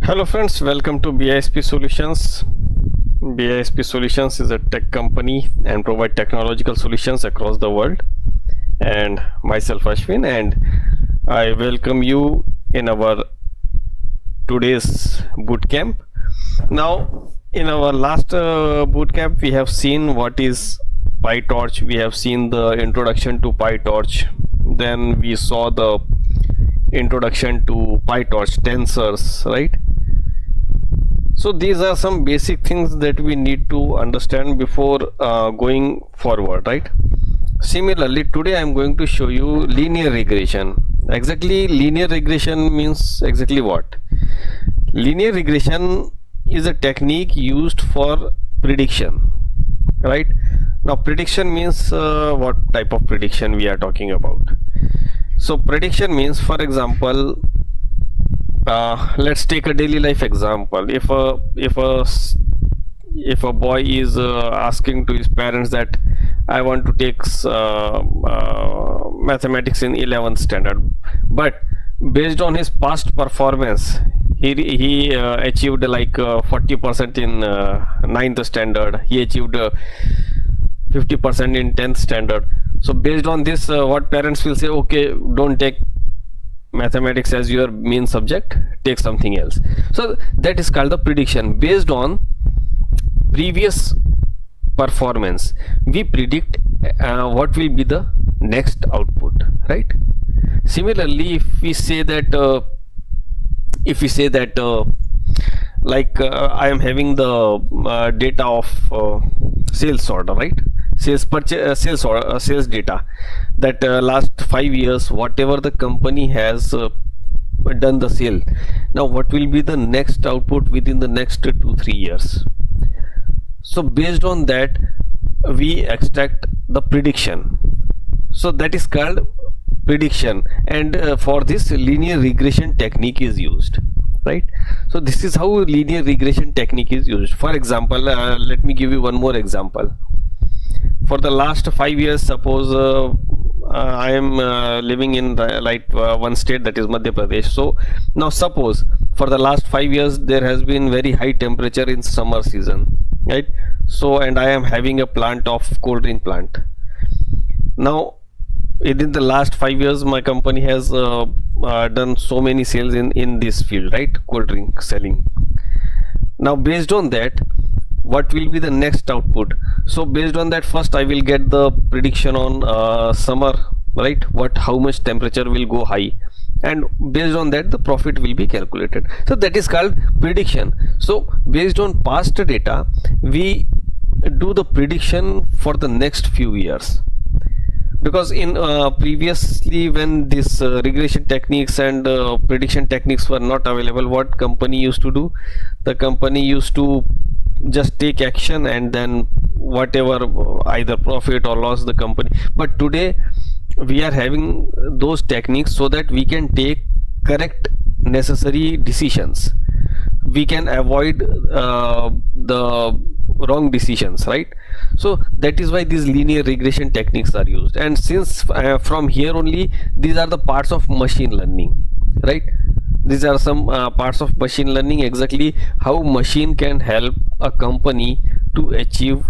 Hello friends, welcome to BISP Solutions. BISP Solutions is a tech company and provide technological solutions across the world. And myself Ashwin, and I welcome you in our today's bootcamp. Now, in our last bootcamp, we have seen what is PyTorch. We have seen the introduction to PyTorch. Then we saw the introduction to PyTorch tensors, right? So these are some basic things that we need to understand before going forward, right? Similarly, today I am going to show you linear regression. Exactly, linear regression means exactly what? Linear regression is a technique used for prediction, right? Now prediction means what type of prediction we are talking about. So prediction means, for example, let's take a daily life example. If a boy is asking to his parents that I want to take mathematics in 11th standard, but based on his past performance, he achieved like 40% in 9th standard. He achieved 50% in 10th standard. So based on this, what parents will say, okay, don't take mathematics as your main subject, take something else. So that is called the prediction. Based on previous performance, we predict what will be the next output, right? Similarly, if we say that like I am having the data of sales order, right? Sales data that last 5 years, whatever the company has done the sale. Now what will be the next output within the next 2-3 years? So based on that, we extract the prediction. So that is called prediction, and for this linear regression technique is used, right? So this is how linear regression technique is used. For example, let me give you one more example. For the last 5 years, suppose I am living in one state, that is Madhya Pradesh. So now suppose for the last 5 years there has been very high temperature in summer season, right? So, and I am having a plant of cold drink plant. Now within the last 5 years my company has done so many sales in this field, right? Cold drink selling. Now based on that, what will be the next output? So based on that, first I will get the prediction on summer, right? How much temperature will go high, and based on that the profit will be calculated. So that is called prediction. So based on past data, we do the prediction for the next few years. Because in previously, when this regression techniques and prediction techniques were not available, what company used to do? The company used to just take action and then whatever, either profit or loss the company. But today we are having those techniques so that we can take correct necessary decisions. We can avoid the wrong decisions, right? So that is why these linear regression techniques are used. And since from here only, these are the parts of machine learning, right? These are some parts of machine learning, exactly how machine can help a company to achieve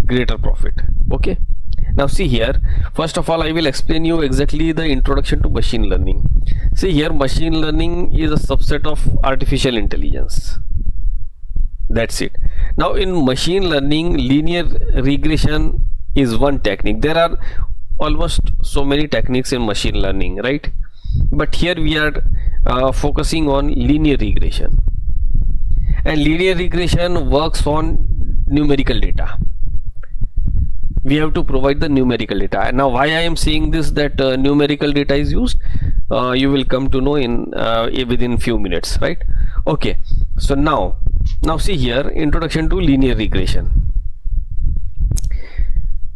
greater profit. Okay, now see here, first of all I will explain you exactly the introduction to machine learning. See here, machine learning is a subset of artificial intelligence. That's it. Now in machine learning, linear regression is one technique. There are almost so many techniques in machine learning, right? But here we are focusing on linear regression, and linear regression works on numerical data. We have to provide the numerical data. Now why I am saying this, that numerical data is used, you will come to know in within few minutes, right? Okay, so now see here, introduction to linear regression.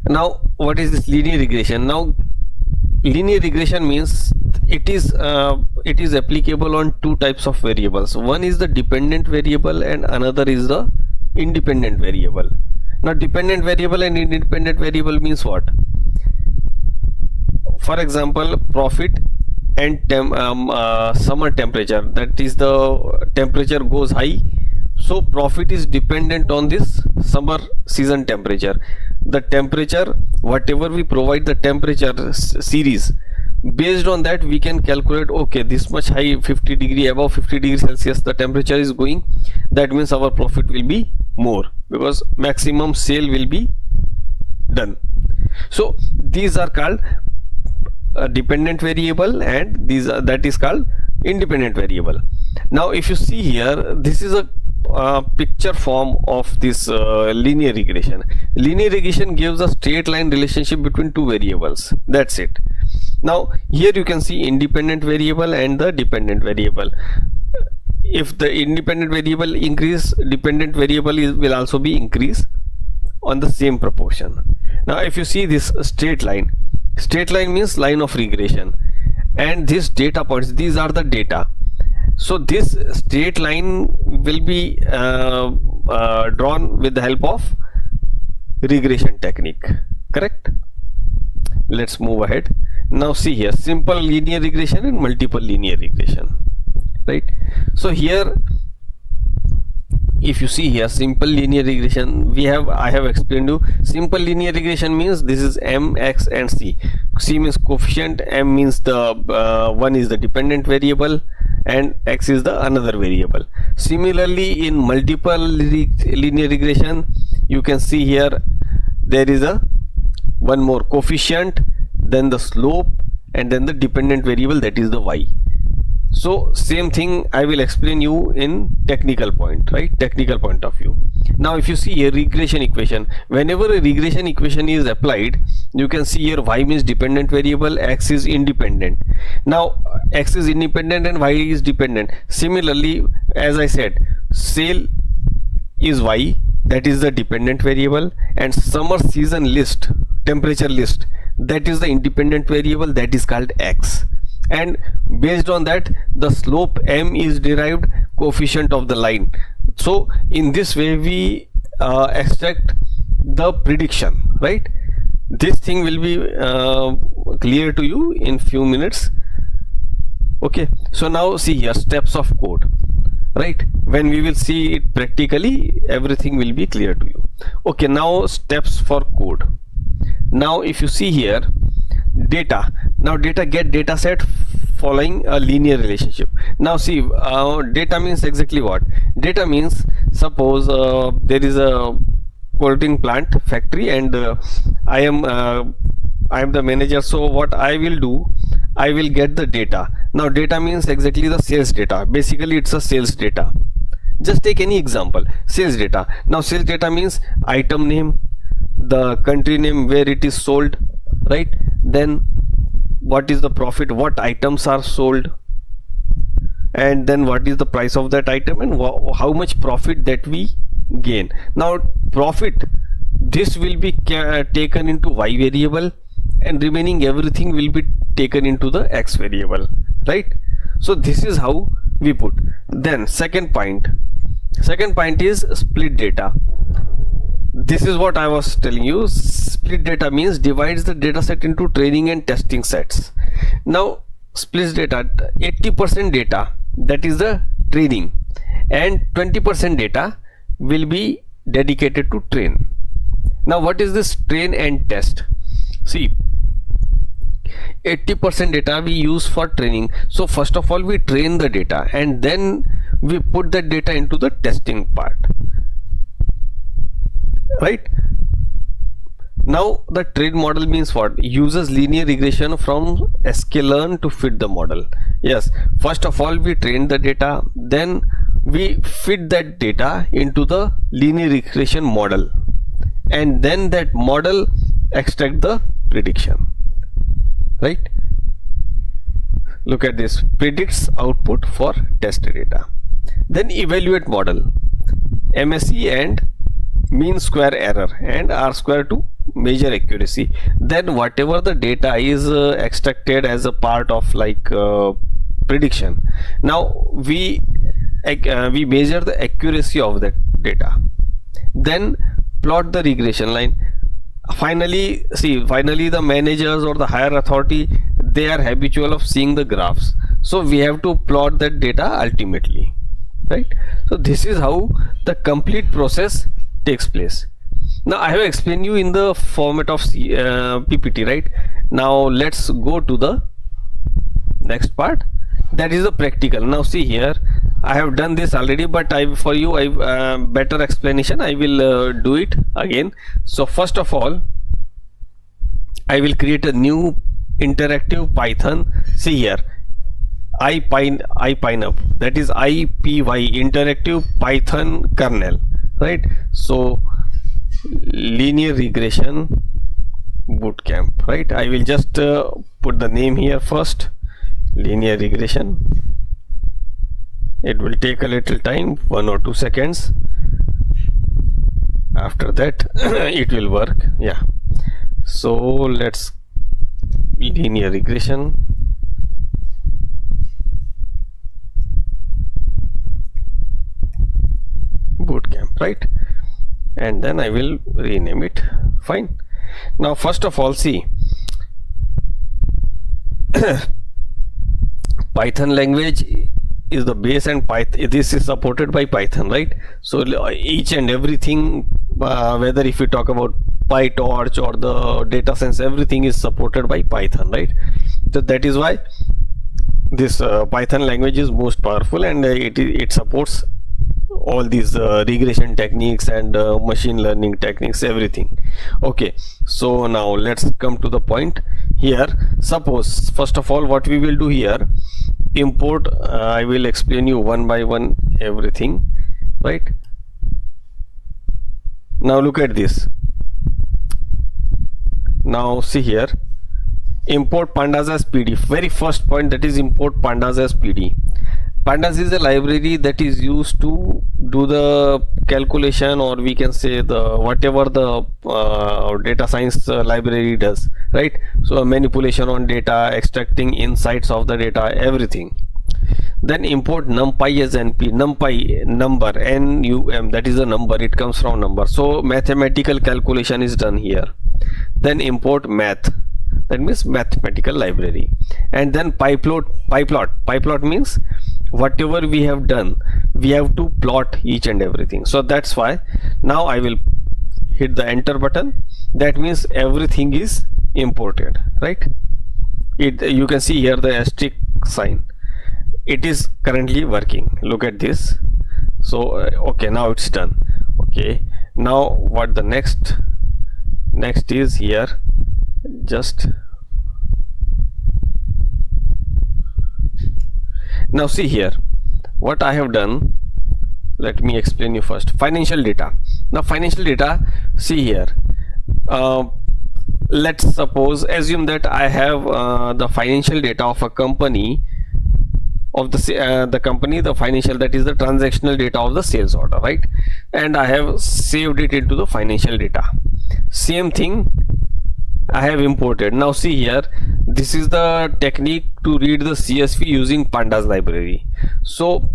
Now what is this linear regression? Now linear regression means it is applicable on two types of variables. One is the dependent variable and another is the independent variable. Now dependent variable and independent variable means what? For example, profit and summer temperature, that is the temperature goes high, so profit is dependent on this summer season temperature. The temperature, whatever we provide the temperature series, based on that we can calculate, okay, this much high, 50 degree, above 50 degrees Celsius the temperature is going, that means our profit will be more because maximum sale will be done. So these are called dependent variable, and that is called independent variable. Now if you see here, this is a picture form of this linear regression. Linear regression gives a straight line relationship between two variables, that's it. Now here you can see independent variable and the dependent variable. If the independent variable increase, dependent variable will also be increase on the same proportion. Now if you see this straight line means line of regression, and these data points, these are the data. So this straight line will be drawn with the help of regression technique, correct? Let's move ahead. Now see here, simple linear regression and multiple linear regression, right? So here if you see here, simple linear regression, I have explained you. Simple linear regression means this is m, x and c. C means coefficient, m means the one is the dependent variable, and x is the another variable. Similarly, in multiple linear regression, you can see here there is a one more coefficient, then the slope, and then the dependent variable, that is the y. So same thing I will explain you in technical point, right? Technical point of view. Now if you see a regression equation, whenever a regression equation is applied, you can see here y means dependent variable, x is independent. Now x is independent and y is dependent. Similarly, as I said, sale is y, that is the dependent variable, and summer season list, temperature list, that is the independent variable, that is called x. And based on that, the slope m is derived, coefficient of the line. So in this way we extract the prediction, right? This thing will be clear to you in few minutes. Okay, so now see here, steps of code, right? When we will see it practically, everything will be clear to you. Okay, now steps for code. Now if you see here, data, now data get data set following a linear relationship. Now see, data means exactly what? Data means, suppose there is a coating plant factory, and I am the manager. So what I will do, I will get the data. Now data means exactly the sales data. Basically it's a sales data. Just take any example, sales data. Now sales data means item name, the country name where it is sold, right? Then what is the profit, what items are sold, and then what is the price of that item, and how much profit that we gain. Now profit, this will be taken into y variable, and remaining everything will be taken into the x variable, right? So this is how we put. Then second point is split data. This is what I was telling you. Split data means divides the data set into training and testing sets. Now splits data, 80% data, that is the training, and 20% data will be dedicated to train. Now what is this train and test? See, 80% data we use for training. So first of all we train the data, and then we put that data into the testing part, right? Now the train model means what? Uses linear regression from sklearn to fit the model. Yes, first of all we train the data, then we fit that data into the linear regression model, and then that model extract the prediction, right? Look at this, predicts output for test data. Then evaluate model, MSE and mean square error, and R square to measure accuracy. Then whatever the data is extracted as a part of like prediction, now we measure the accuracy of that data, then plot the regression line. Finally the managers or the higher authority, they are habitual of seeing the graphs, so we have to plot that data ultimately, right? So this is how the complete process takes place. Now I have explained you in the format of PPT, right? Now let's go to the next part, that is the practical. Now see here, I have done this already, but for you better explanation I will do it again. So first of all, I will create a new interactive Python. See here, IPyNUP, that is IPY, interactive Python kernel, right? So linear regression bootcamp, right? I will just put the name here first, linear regression. It will take a little time, 1 or 2 seconds. After that it will work. Yeah, so let's linear regression bootcamp, right? And then I will rename it. Fine. Now first of all, see, Python language is the base, and Python, this is supported by Python, right? So each and everything, whether if you talk about PyTorch or the data science, everything is supported by Python, right? So that is why this Python language is most powerful, and it supports all these regression techniques and machine learning techniques, everything. Okay, so now let's come to the point here. Suppose first of all, what we will do here, import, I will explain you one by one everything, right? Now look at this. Now see here, import pandas as PD. Very first point, that is import pandas as PD. Pandas is a library that is used to do the calculation, or we can say the whatever the data science library does, right? So a manipulation on data, extracting insights of the data, everything. Then import numpy as np, numpy, number, num, that is a number, it comes from number, so mathematical calculation is done here. Then import math, that means mathematical library. And then pyplot means whatever we have done, we have to plot each and everything. So that's why now I will hit the enter button. That means everything is imported, right? You can see here the asterisk sign, it is currently working. Look at this. So okay, now it's done. Okay, now what the next is here, just now see here what I have done. Let me explain you first. Financial data. Now financial data, see here, let's suppose, assume that I have the financial data of a company, of the company, the financial, that is the transactional data of the sales order, right? And I have saved it into the financial data. Same thing I have imported. Now see here, this is the technique to read the CSV using pandas library. So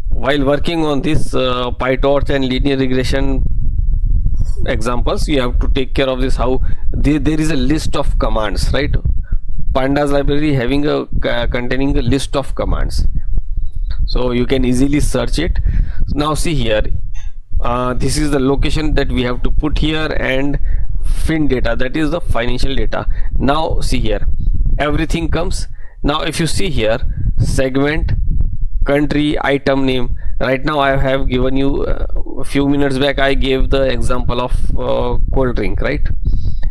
while working on this PyTorch and linear regression examples, you have to take care of this, how there is a list of commands, right? Pandas library having a containing a list of commands, so you can easily search it. Now see here, this is the location that we have to put here, and fin data, that is the financial data. Now see here, everything comes. Now if you see here, segment, country, item name, right now I have given you a few minutes back I gave the example of cold drink, right?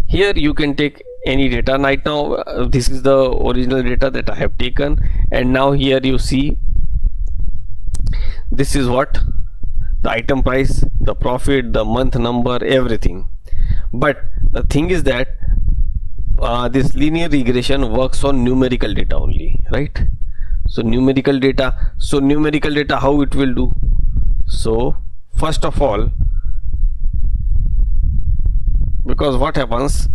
Here you can take any data. Right now this is the original data that I have taken, and now here you see this is what the item price, the profit, the month number, everything. But the thing is that this linear regression works on numerical data only, right? So numerical data, how it will do? So first of all, because what happens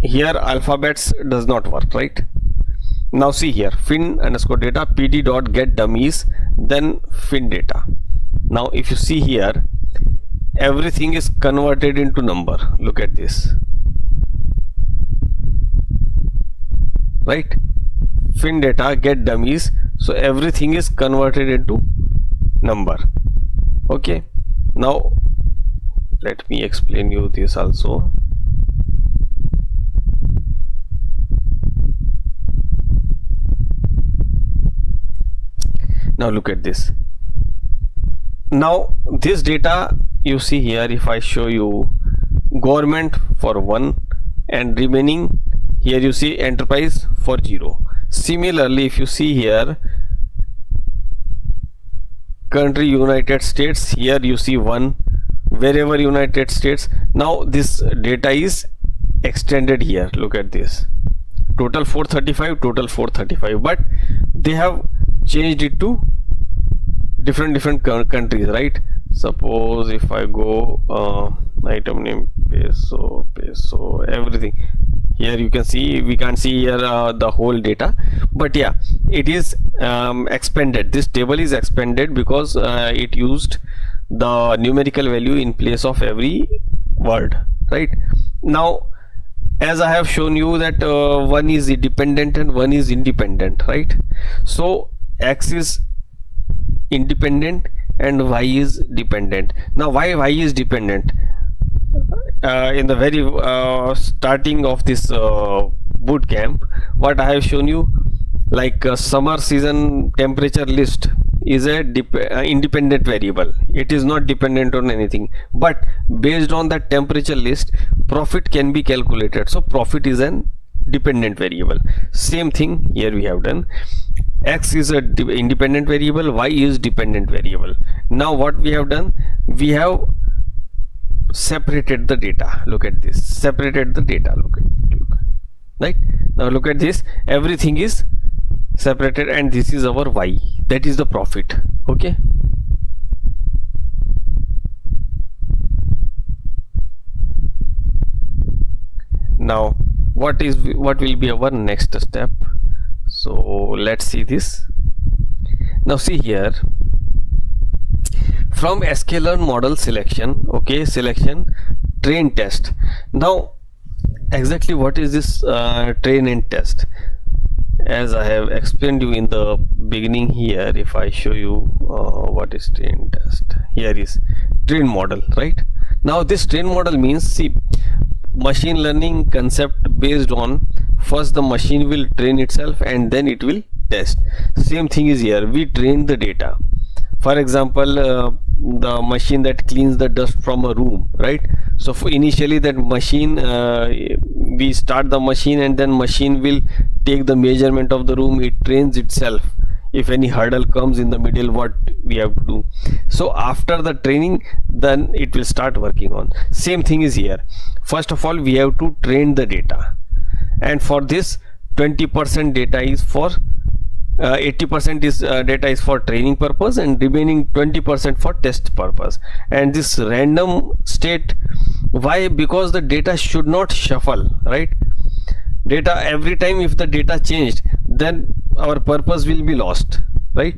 here, alphabets does not work, right? Now see here, fin underscore data pd dot get dummies, then fin data. Now if you see here, everything is converted into number. Look at this, right? Fin data get dummies, So everything is converted into number. Okay, now let me explain you this also. Now look at this. Now this data you see here, if I show you government for 1 and remaining, here you see enterprise for 0. Similarly, if you see here country United States, here you see 1, wherever United States. Now this data is extended here. Look at this, total 435, total 435, but they have changed it to different countries, right? Suppose if I go item name peso, everything, here you can see, we can't see here the whole data, but yeah, it is expanded. This table is expanded because it used the numerical value in place of every word, right? Now as I have shown you that one is dependent and one is independent, right? So X is independent and Y is dependent. Now why Y is dependent? In the very starting of this boot camp, what I have shown you, like summer season temperature list is a independent variable. It is not dependent on anything, but based on that temperature list, profit can be calculated. So profit is an dependent variable. Same thing here we have done. X is a independent variable, Y is dependent variable. Now what we have done, we have separated the data. Look at this, separated the data. Look, right? Now look at this, everything is separated, and this is our Y, that is the profit. Okay, now what will be our next step? So let's see this. Now see here, from sklearn model selection, okay, selection, train, test. Now exactly what is this train and test? As I have explained you in the beginning here, if I show you what is train test, here is train model, right? Now this train model means, see, machine learning concept based on first the machine will train itself and then it will test. Same thing is here, we train the data. For example, the machine that cleans the dust from a room, right? So for initially that machine, we start the machine and then machine will take the measurement of the room. It trains itself. If any hurdle comes in the middle, what we have to do. So after the training, then it will start working on. Same thing is here. First of all, we have to train the data, and for this 20% data is for 80% is data is for training purpose, and remaining 20% for test purpose. And this random state, why? Because the data should not shuffle, right? Data, every time if the data changed, then our purpose will be lost, right?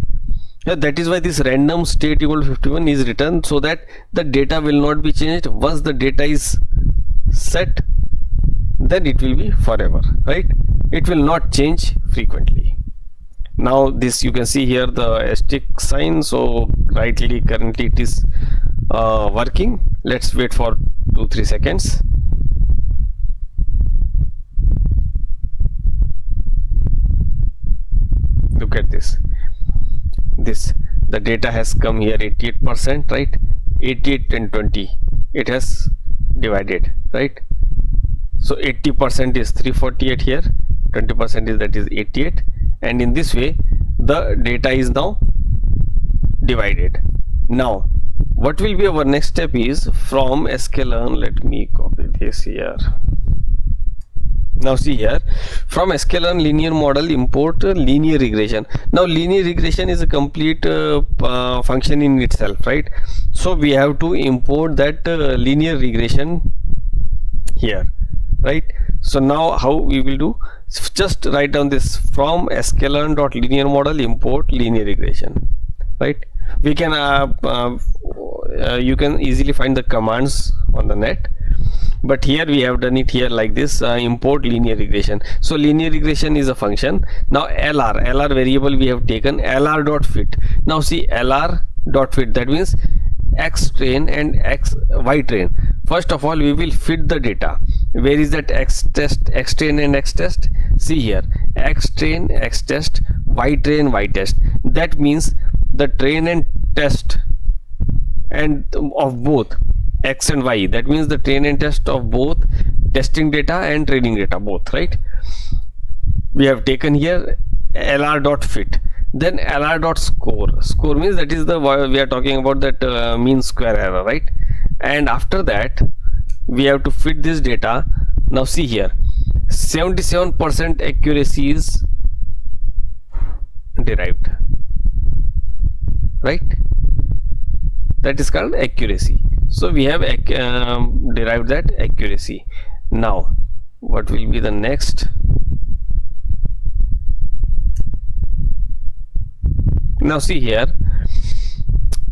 Yeah, that is why this random state equal to 51 is written, so that the data will not be changed. Once the data is set, then it will be forever, right? It will not change frequently. Now this, you can see here the asterisk sign, so currently it is working. Let's wait for 2-3 seconds. Look at this, the data has come here 88%, right? 88 and 20, it has divided, right? So 80% is 348 here, 20% is, that is 88, and in this way the data is now divided. Now what will be our next step is, from sklearn, let me copy this here. Now see here, from sklearn linear model import linear regression. Now linear regression is a complete function in itself, right? So we have to import that linear regression here, right? So now how we will do, just write down this, from sklearn.linear model import linear regression, right? We can you can easily find the commands on the net. but here we have done it here like this, import linear regression. So linear regression is a function. Now lr variable we have taken, lr dot fit. Now see, lr dot fit, that means x train and y train. First of all we will fit the data. Where is that x train and x test? See here, x train, x test, y train, y test. That means the train and test and of both x and y, that means the train and test of both testing data and training data, both, right? We have taken here lr dot fit. Then lr dot score means that is the, we are talking about that mean square error, right? And after that we have to fit this data. Now see here, 77% accuracy is derived, right? That is called accuracy. So we have derived that accuracy. Now what will be the next? Now see here,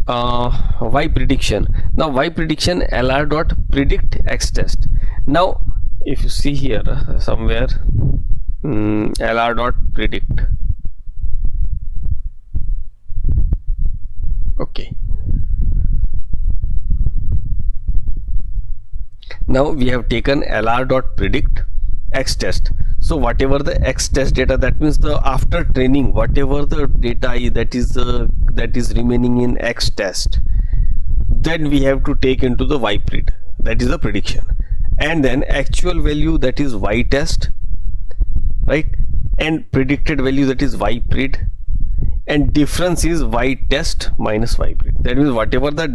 y prediction. Now y prediction, lr dot predict x test. Now if you see here somewhere, lr dot predict. Okay, now we have taken lr dot predict x test. So whatever the x test data, that means the after training, whatever the data that is remaining in x test, then we have to take into the y pred, that is the prediction, and then actual value, that is y test, right? And predicted value, that is y pred, and difference is y test minus y pred. That means whatever the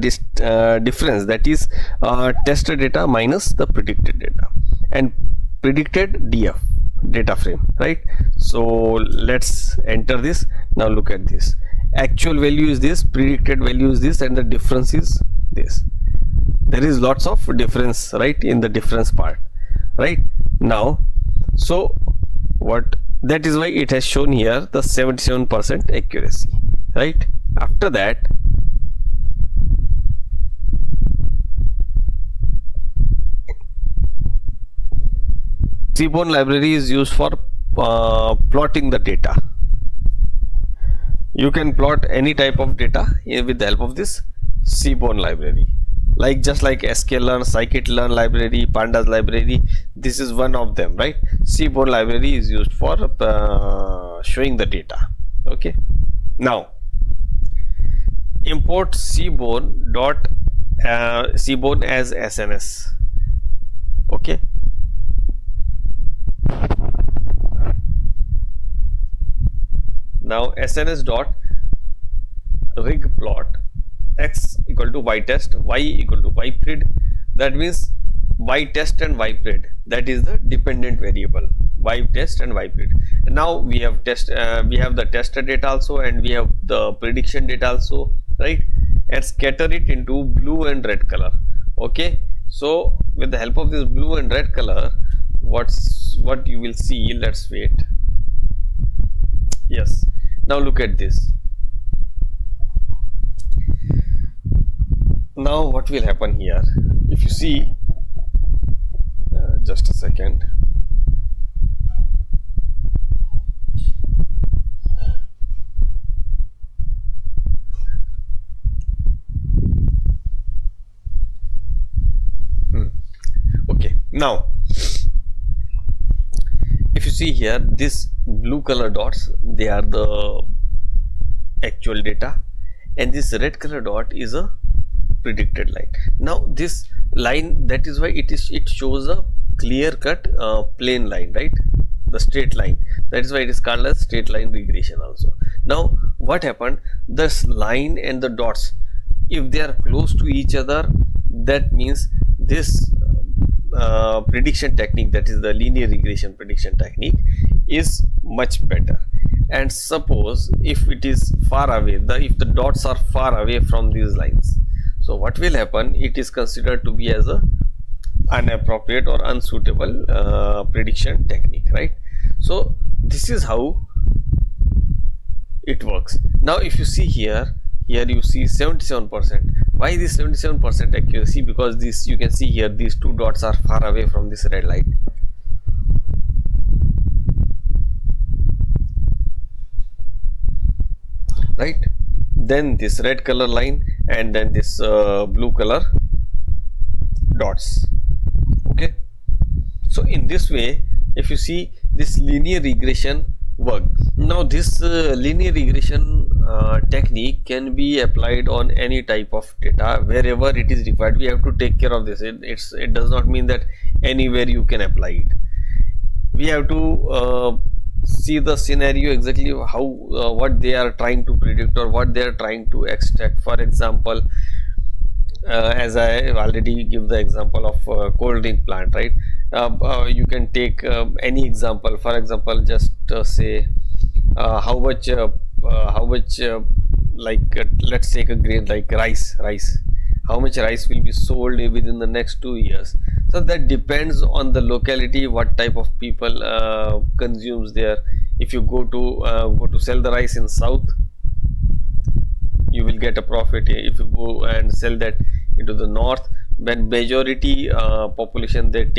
difference, that is tested data minus the predicted data, and predicted df, data frame, right? So let's enter this. Now look at this, actual value is this, predicted value is this, and the difference is this. There is lots of difference, right, in the difference part, right? Now so what, that is why it has shown here the 77% accuracy, right? After that Seaborn library is used for plotting the data. You can plot any type of data with the help of this Seaborn library, like just like sklearn, scikit-learn library, pandas library. This is one of them, right? Seaborn library is used for showing the data. Okay, now import Seaborn as SNS. Okay, now SNS dot rig plot x equal to y test, y equal to y pred. That means y test and y pred, that is the dependent variable, y test and y pred. And now we have we have the tested data also, and we have the prediction data also, right? And scatter it into blue and red color. Okay, so with the help of this blue and red color, what you will see, let's wait. Yes, now look at this. Now what will happen here, if you see, just a second. Okay, now if you see here, this blue color dots, they are the actual data, and this red color dot is a predicted line. Now this line, that is why it shows a clear cut plain line, right? The straight line. That is why it is called as straight line regression also. Now what happened, this line and the dots, if they are close to each other, that means this prediction technique, that is the linear regression prediction technique, is much better. And suppose if it is far away, if the dots are far away from these lines, so what will happen, it is considered to be as a inappropriate or unsuitable prediction technique, right? So this is how it works. Now if you see here you see 77%. Why this 77% accuracy? Because this, you can see here, these two dots are far away from this red light, right? Then this red color line, and then this blue color dots. Okay, so in this way, if you see, this linear regression work. Now this linear regression technique can be applied on any type of data wherever it is required. We have to take care of this. It does not mean that anywhere you can apply it. We have to see the scenario exactly, how what they are trying to predict or what they are trying to extract. For example, as I already give the example of cold drink plant, right? You can take any example. For example, just say how much let's take a grain like rice. How much rice will be sold within the next 2 years? So that depends on the locality, what type of people consumes there. If you go to sell the rice in south, you will get a profit. If you go and sell that into the north, when majority population they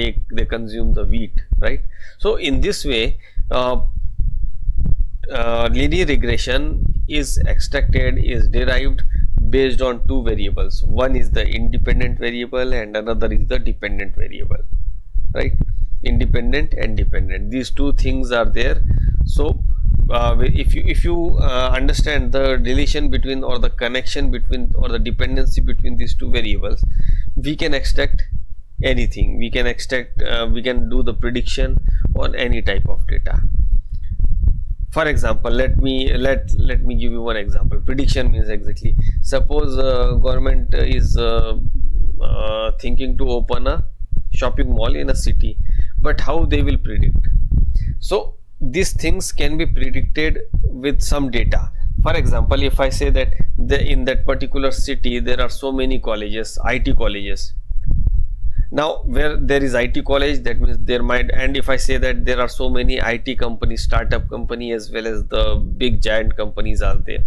consume the wheat, right? So in this way, linear regression is extracted, is derived based on two variables. One is the independent variable and another is the dependent variable, right? Independent and dependent, these two things are there. So if you understand the relation between, or the connection between, or the dependency between these two variables, we can extract anything. We can do the prediction on any type of data. For example, let me give you one example. Prediction means exactly, suppose government is thinking to open a shopping mall in a city, but how they will predict? So these things can be predicted with some data. For example, if I say that in that particular city there are so many colleges, IT colleges. Now where there is IT college, that means there might, and if I say that there are so many IT companies, startup company as well as the big giant companies are there.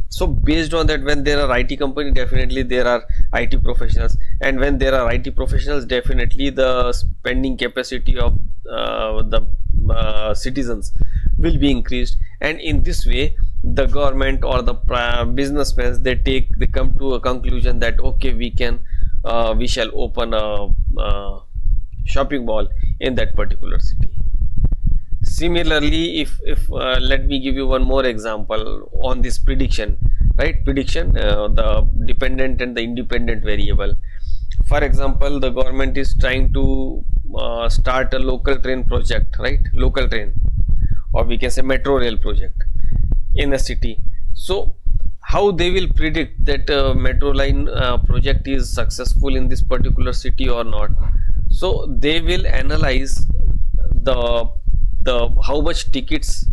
So based on that, when there are IT company, definitely there are IT professionals, and when there are IT professionals, definitely the spending capacity of the citizens will be increased. And in this way, the government or the businessmen, they come to a conclusion that okay, we shall open a shopping mall in that particular city. Similarly, if let me give you one more example on this prediction, right? Prediction, the dependent and the independent variable. For example, the government is trying to start a local train project, right? Local train, or we can say metro rail project in a city. So how they will predict that metro line project is successful in this particular city or not? So they will analyze the how much tickets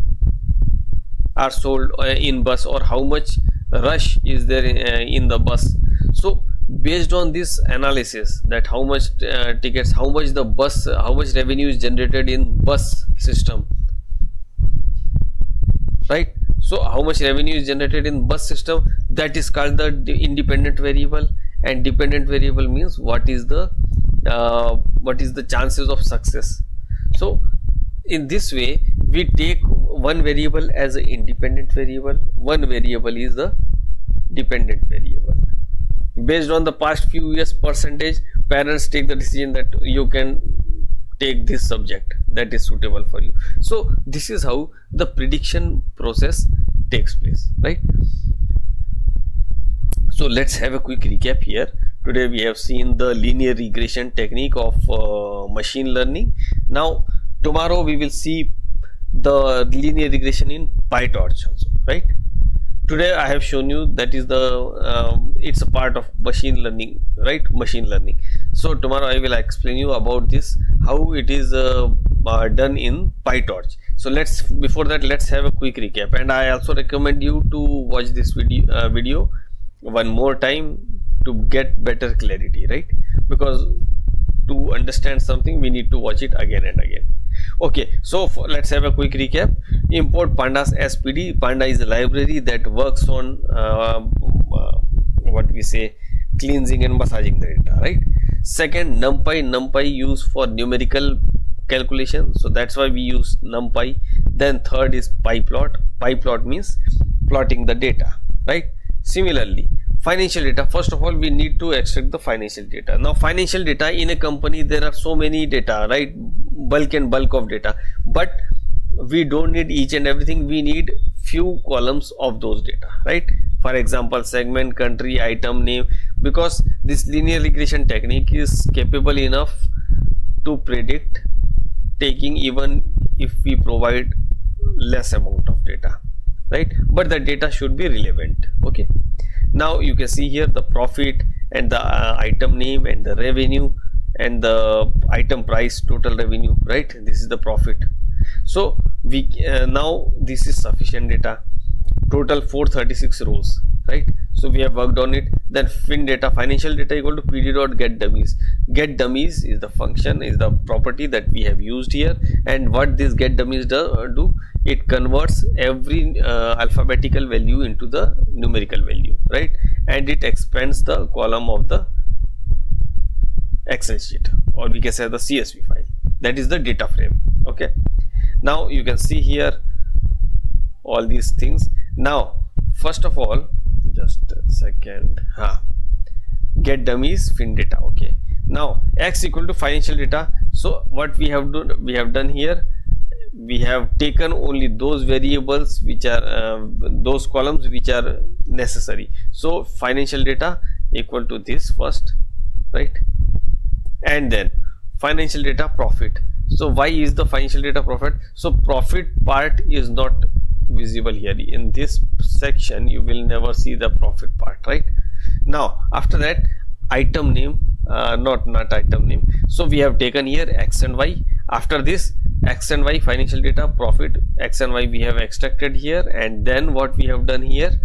are sold in bus, or how much rush is there in the bus. So based on this analysis, that how much tickets, how much revenue is generated in bus system, right? So how much revenue is generated in bus system, that is called the independent variable. And dependent variable means what is the chances of success. So in this way, we take one variable as an independent variable, one variable is the dependent variable. Based on the past few years percentage, parents take the decision that you can take this subject that is suitable for you. So this is how the prediction process takes place, right? So let's have a quick recap here. Today we have seen the linear regression technique of machine learning. Now tomorrow we will see the linear regression in PyTorch also, right? Today I have shown you that is it's a part of machine learning, right? Machine learning. So tomorrow I will explain you about this, how it is done in PyTorch. So before that, let's have a quick recap. And I also recommend you to watch this video one more time to get better clarity, right? Because to understand something, we need to watch it again and again. Okay, so let's have a quick recap. Import pandas SPD. Panda is a library that works on what we say, cleansing and massaging the data, right? Second, numpy used for numerical calculation, so that's why we use numpy. Then third is pyplot means plotting the data, right? Similarly, financial data, first of all we need to extract the financial data. Now financial data in a company, there are so many data, right? Bulk of data, but we don't need each and everything. We need few columns of those data, right? For example, segment, country, item name, because this linear regression technique is capable enough to predict taking even if we provide less amount of data, right? But the data should be relevant. Okay, now you can see here the profit and the item name and the revenue and the item price, total revenue, right? This is the profit. So we now this is sufficient data, total 436 rows, right? So we have worked on it. Then fin data, financial data equal to pd.getDummies. GetDummies is the function, is the property that we have used here. And what this getDummies do, it converts every alphabetical value into the numerical value, right? And it expands the column of the Excel sheet, or we can say the CSV file. That is the data frame. Okay, now you can see here all these things. Now first of all, just a second, getDummies fin data. Okay, now x equal to financial data. So what we have done here, we have taken only those variables which are those columns which are necessary. So financial data equal to this first, right? And then financial data profit. So why is the financial data profit? So profit part is not visible here in this section. You will never see the profit part, right? Now after that, item name, not item name. So we have taken here x and y. After this, x and y financial data profit, x and y we have extracted here. And then what we have done here,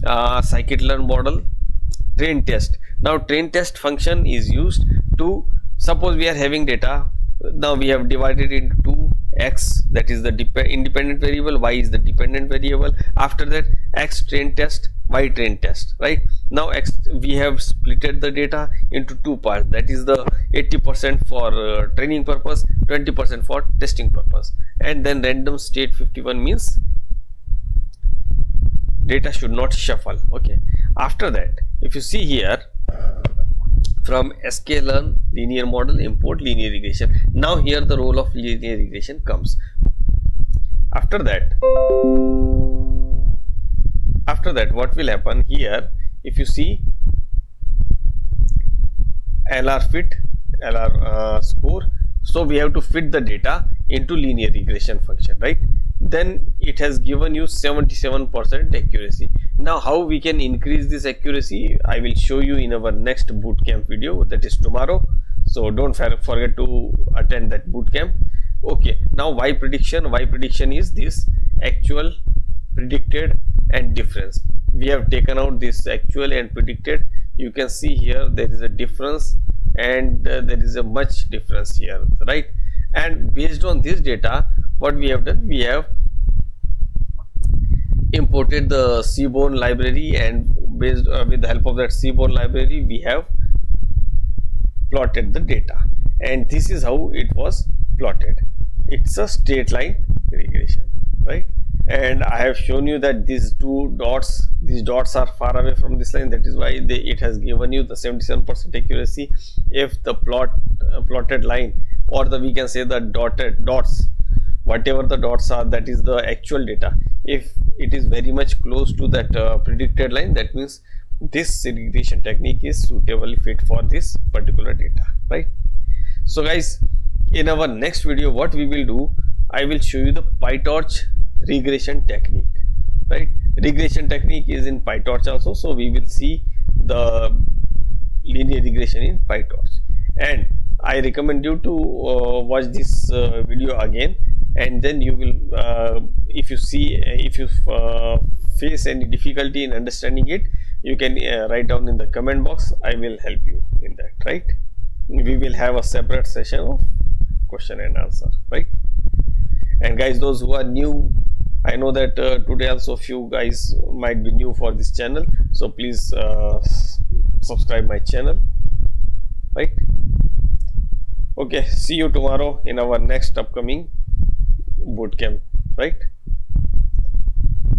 scikit-learn model, train test. Now train test function is used to, suppose we are having data. Now we have divided into two, x that is the independent variable, y is the dependent variable. After that, x train test, y train test, right? Now we have splitted the data into two parts, that is the 80% for training purpose, 20% for testing purpose. And then random state 51 means data should not shuffle. Okay, after that, if you see here, from sklearn linear model, import linear regression. Now here the role of linear regression comes. After that what will happen here, if you see LR fit, LR score, so we have to fit the data into linear regression function, right? Then it has given you 77% accuracy. Now how we can increase this accuracy, I will show you in our next bootcamp video, that is tomorrow. So don't forget to attend that bootcamp. Okay, now y prediction. Y prediction is this actual, predicted and difference. We have taken out this actual and predicted. You can see here there is a difference, and there is a much difference here, right? And based on this data, what we have done, we have imported the seaborn library, and based with the help of that seaborn library, we have plotted the data. And this is how it was plotted. It's a straight line regression, right? And I have shown you that these dots are far away from this line. That is why it has given you the 77% accuracy. If the plotted line, or we can say the dotted dots, whatever the dots are, that is the actual data. If it is very much close to that predicted line, that means this regression technique is suitably fit for this particular data, right? So guys, in our next video, what we will do, I will show you the PyTorch regression technique, right? Regression technique is in PyTorch also, so we will see the linear regression in PyTorch. And I recommend you to watch this video again, and then you will if you face any difficulty in understanding it, you can write down in the comment box. I will help you in that, right? We will have a separate session of question and answer, right? And guys, those who are new, I know that today also few guys might be new for this channel, so please subscribe my channel, right? Okay, see you tomorrow in our next upcoming bootcamp, right?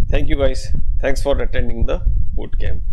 Thank you guys. Thanks for attending the bootcamp.